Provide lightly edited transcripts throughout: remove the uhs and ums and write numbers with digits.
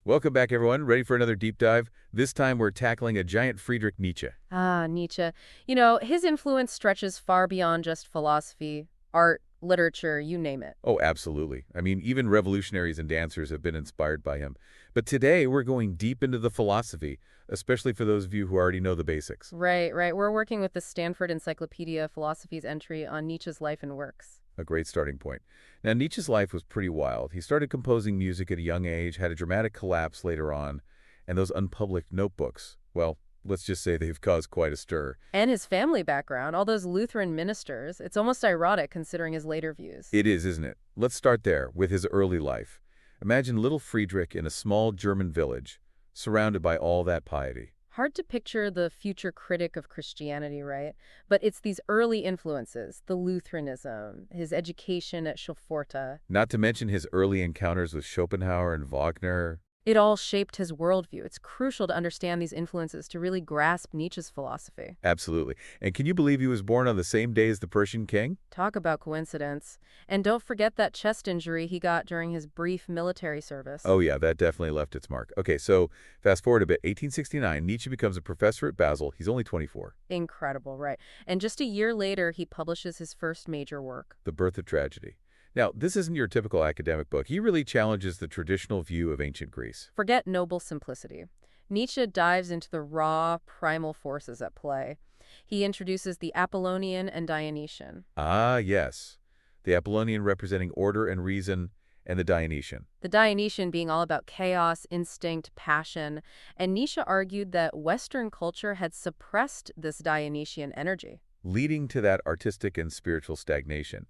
Welcome back, everyone. Ready for another deep dive? This time we're tackling a giant Friedrich Nietzsche. Ah, Nietzsche. His influence stretches far beyond just philosophy, art, literature, you name it. Oh, absolutely. I mean, even revolutionaries and dancers have been inspired by him. But today we're going deep into the philosophy, especially for those of you who already know the basics. Right, right. We're working with the Stanford Encyclopedia Philosophy's entry on Nietzsche's life and works. A great starting point. Now, Nietzsche's life was pretty wild. He started composing music at a young age, had a dramatic collapse later on, and those unpublished notebooks, well, let's just say they've caused quite a stir. And his family background, all those Lutheran ministers, it's almost ironic considering his later views. It is, isn't it? Let's start there, with his early life. Imagine little Friedrich in a small German village, surrounded by all that piety. Hard to picture the future critic of Christianity, right? But it's these early influences, the Lutheranism, his education at Schulforta. Not to mention his early encounters with Schopenhauer and Wagner. It all shaped his worldview. It's crucial to understand these influences to really grasp Nietzsche's philosophy. Absolutely. And can you believe he was born on the same day as the Persian king? Talk about coincidence. And don't forget that chest injury he got during his brief military service. Oh yeah, that definitely left its mark. Okay, so fast forward a bit. 1869, Nietzsche becomes a professor at Basel. He's only 24. Incredible, right? And just a year later, he publishes his first major work. The Birth of Tragedy. Now, this isn't your typical academic book. He really challenges the traditional view of ancient Greece. Forget noble simplicity. Nietzsche dives into the raw, primal forces at play. He introduces the Apollonian and Dionysian. Ah, yes. The Apollonian representing order and reason, and the Dionysian. The Dionysian being all about chaos, instinct, passion, and Nietzsche argued that Western culture had suppressed this Dionysian energy. Leading to that artistic and spiritual stagnation.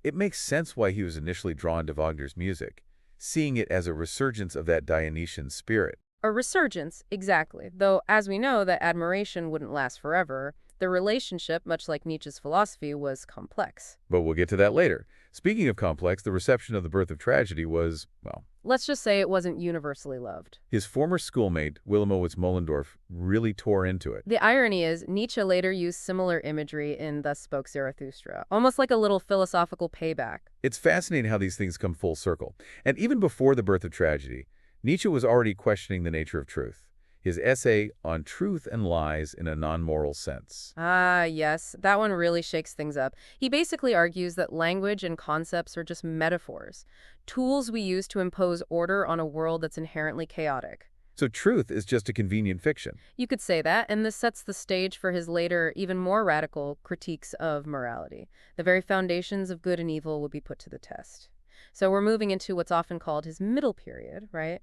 It makes sense why he was initially drawn to Wagner's music, seeing it as a resurgence of that Dionysian spirit. A resurgence, exactly, though as we know that admiration wouldn't last forever. The relationship, much like Nietzsche's philosophy, was complex. But we'll get to that later. Speaking of complex, the reception of The Birth of Tragedy was, well, Let's just say it wasn't universally loved. his former schoolmate, Wilhelmowitz Moellendorff, really tore into it. The irony is, Nietzsche later used similar imagery in Thus Spoke Zarathustra, almost like a little philosophical payback. It's fascinating how these things come full circle. And even before The Birth of Tragedy, Nietzsche was already questioning the nature of truth. His essay on truth and lies in a non-moral sense. Ah, yes, that one really shakes things up. He basically argues that language and concepts are just metaphors, tools we use to impose order on a world that's inherently chaotic. So truth is just a convenient fiction. You could say that, and this sets the stage for his later, even more radical critiques of morality. The very foundations of good and evil will be put to the test. So we're moving into what's often called his middle period, right?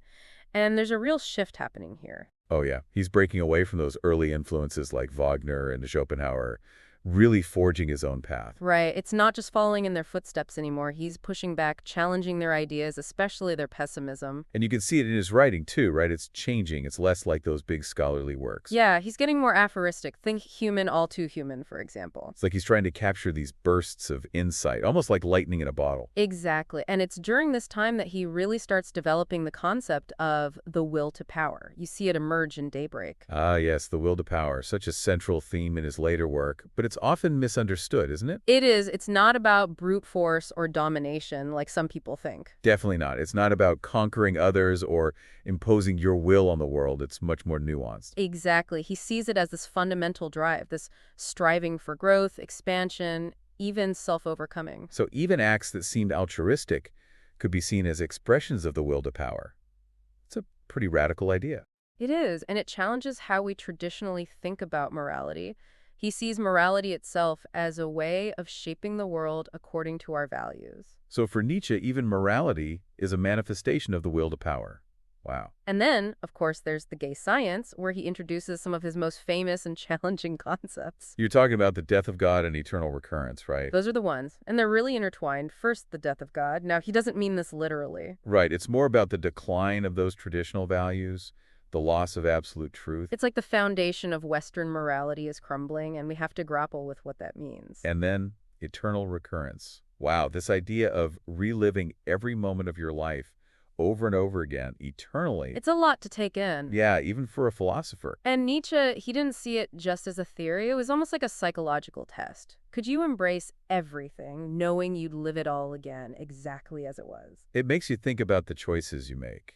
And there's a real shift happening here. Oh yeah, he's breaking away from those early influences like Wagner and Schopenhauer, really forging his own path. Right. It's not just following in their footsteps anymore. He's pushing back, challenging their ideas, especially their pessimism. And you can see it in his writing too, right? It's changing. It's less like those big scholarly works. Yeah, he's getting more aphoristic. Think human, all too human, for example. It's like he's trying to capture these bursts of insight, almost like lightning in a bottle. Exactly. And it's during this time that he really starts developing the concept of the will to power. You see it emerge in Daybreak. Ah, yes, the will to power, such a central theme in his later work, but it's often misunderstood, isn't it? It is. It's not about brute force or domination like some people think. Definitely not. It's not about conquering others or imposing your will on the world. It's much more nuanced. Exactly. He sees it as this fundamental drive, this striving for growth, expansion, even self-overcoming. So even acts that seemed altruistic could be seen as expressions of the will to power. It's a pretty radical idea. It is, and it challenges how we traditionally think about morality. He sees morality itself as a way of shaping the world according to our values. So for Nietzsche, even morality is a manifestation of the will to power. Wow. And then, of course, there's the gay science, where he introduces some of his most famous and challenging concepts. You're talking about the death of God and eternal recurrence, right? Those are the ones, and they're really intertwined. First, the death of God. Now, he doesn't mean this literally. Right. It's more about the decline of those traditional values, the loss of absolute truth, It's like the foundation of Western morality is crumbling, and we have to grapple with what that means. and then eternal recurrence. Wow, this idea of reliving every moment of your life over and over again, eternally. It's a lot to take in. Yeah, even for a philosopher. And Nietzsche, he didn't see it just as a theory. It was almost like a psychological test. Could you embrace everything, knowing you'd live it all again, exactly as it was? It makes you think about the choices you make,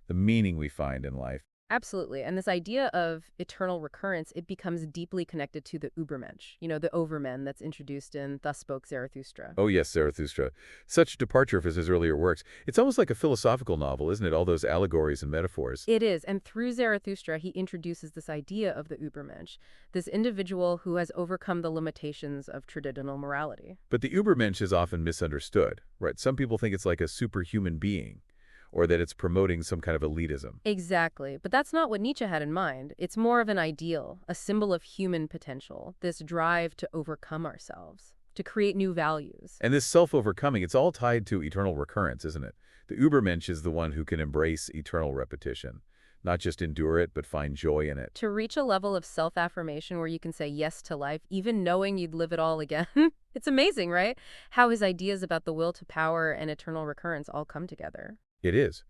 the meaning we find in life. Absolutely. And this idea of eternal recurrence, it becomes deeply connected to the Übermensch, the overman that's introduced in Thus Spoke Zarathustra. Oh yes, Zarathustra. Such a departure from his earlier works. It's almost like a philosophical novel, isn't it? All those allegories and metaphors. It is, and through Zarathustra, he introduces this idea of the Übermensch, this individual who has overcome the limitations of traditional morality. But the Übermensch is often misunderstood, right? Some people think it's like a superhuman being, or that it's promoting some kind of elitism. Exactly, but that's not what Nietzsche had in mind. It's more of an ideal, a symbol of human potential, this drive to overcome ourselves, to create new values. And this self-overcoming, it's all tied to eternal recurrence, isn't it? The Übermensch is the one who can embrace eternal repetition, not just endure it, but find joy in it. To reach a level of self-affirmation where you can say yes to life, even knowing you'd live it all again. It's amazing, right? How his ideas about the will to power and eternal recurrence all come together. It is.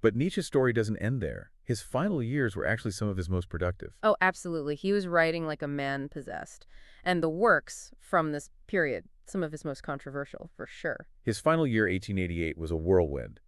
But Nietzsche's story doesn't end there. His final years were actually some of his most productive. Oh, absolutely. He was writing like a man possessed. And the works from this period, some of his most controversial, for sure. His final year, 1888, was a whirlwind.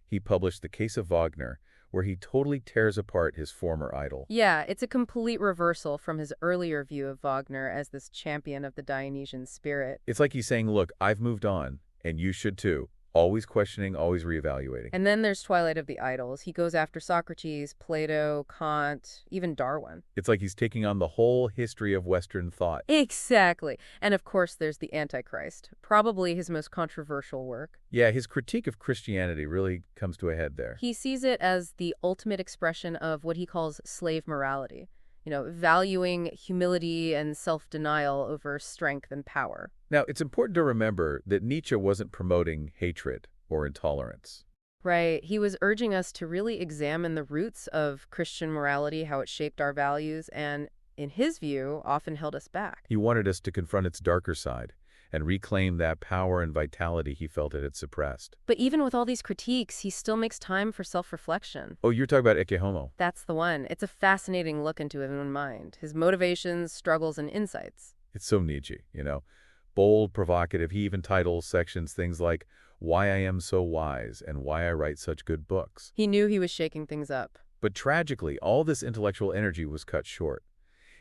He published The Case of Wagner, where he totally tears apart his former idol. Yeah, it's a complete reversal from his earlier view of Wagner as this champion of the Dionysian spirit. It's like he's saying, look, I've moved on, and you should too. Always questioning, always reevaluating. And then there's Twilight of the Idols. He goes after Socrates, Plato, Kant, even Darwin. It's like he's taking on the whole history of Western thought. Exactly. And of course, there's the Antichrist, probably his most controversial work. Yeah, his critique of Christianity really comes to a head there. He sees it as the ultimate expression of what he calls slave morality, valuing humility and self-denial over strength and power. Now, it's important to remember that Nietzsche wasn't promoting hatred or intolerance. Right. He was urging us to really examine the roots of Christian morality, how it shaped our values, and, in his view, often held us back. He wanted us to confront its darker side and reclaim that power and vitality he felt it had suppressed. But even with all these critiques, he still makes time for self-reflection. Oh, you're talking about Ecce Homo. That's the one. It's a fascinating look into his own mind, his motivations, struggles, and insights. It's so Nietzsche, bold, provocative. He even titles sections things like Why I Am So Wise and Why I Write Such Good Books. He knew he was shaking things up. But tragically, all this intellectual energy was cut short.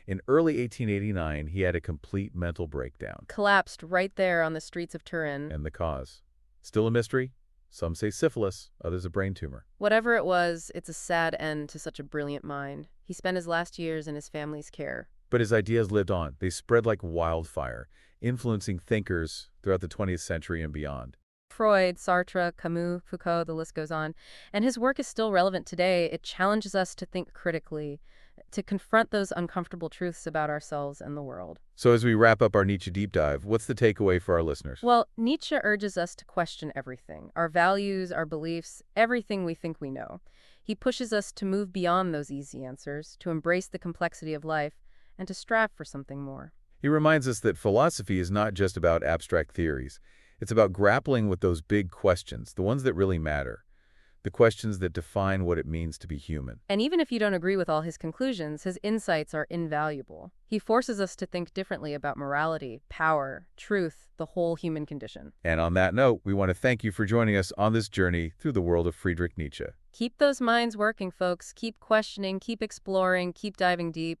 In early 1889, he had a complete mental breakdown. Collapsed right there on the streets of Turin. And the cause? Still a mystery? Some say syphilis, others a brain tumor. Whatever it was, it's a sad end to such a brilliant mind. He spent his last years in his family's care. But his ideas lived on. They spread like wildfire, influencing thinkers throughout the 20th century and beyond. Freud, Sartre, Camus, Foucault, the list goes on. And his work is still relevant today. It challenges us to think critically, to confront those uncomfortable truths about ourselves and the world. So as we wrap up our Nietzsche deep dive, what's the takeaway for our listeners? Well, Nietzsche urges us to question everything, our values, our beliefs, everything we think we know. He pushes us to move beyond those easy answers, to embrace the complexity of life, and to strive for something more. He reminds us that philosophy is not just about abstract theories. It's about grappling with those big questions, the ones that really matter, the questions that define what it means to be human. And even if you don't agree with all his conclusions, his insights are invaluable. He forces us to think differently about morality, power, truth, the whole human condition. And on that note, we want to thank you for joining us on this journey through the world of Friedrich Nietzsche. Keep those minds working, folks. Keep questioning, keep exploring, keep diving deep.